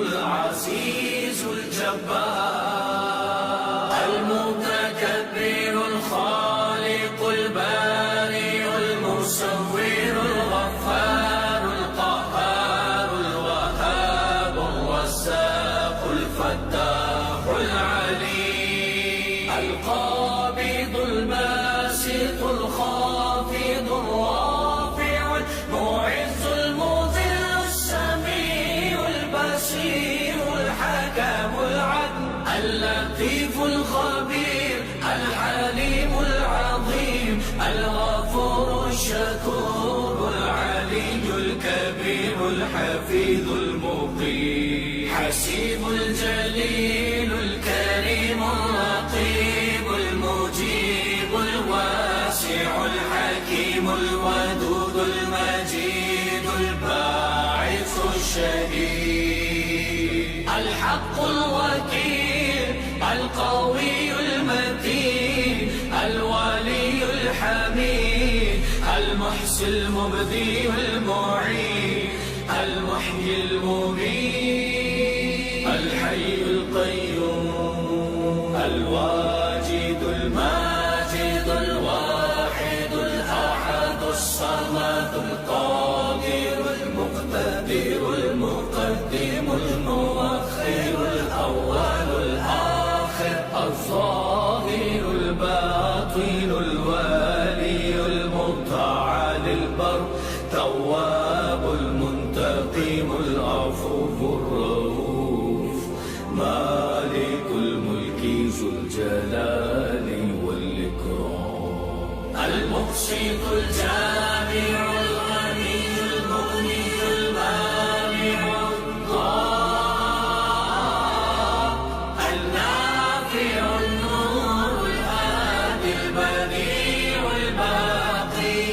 العزيز الجبار، المتكبر الخالق البارئ المصور الغفار القهار الوهاب الرزاق الفتاح العليم، القابض الباسط الخافض الرافع المعز المذل السميع البصير الحكم العدل اللطيف الخبير الحليم العظيم الغفور الشكور العلي الكبير الحفيظ المقيم، حسيب الجليل الكريم الرقيب المجيب الواسع الحكيم الودود المجيد الباعث الشهيد، الحق الوكيل القوي المتين الولي الحميد المحصي المبدي المعين المحيي المميت الحي القيوم الواجد الماجد الواحد الأحد الصمد القادر المقتدر المقدم المؤخر الأول الآخر الظاهر الباطن الوالي المتعال البر تواب المنتقم العفو الرؤوف مالك الملك ذو الجلال والإكرام، المقسط الجامع الغني المغني المانع الضار النافع النور الهادي البديع الباقي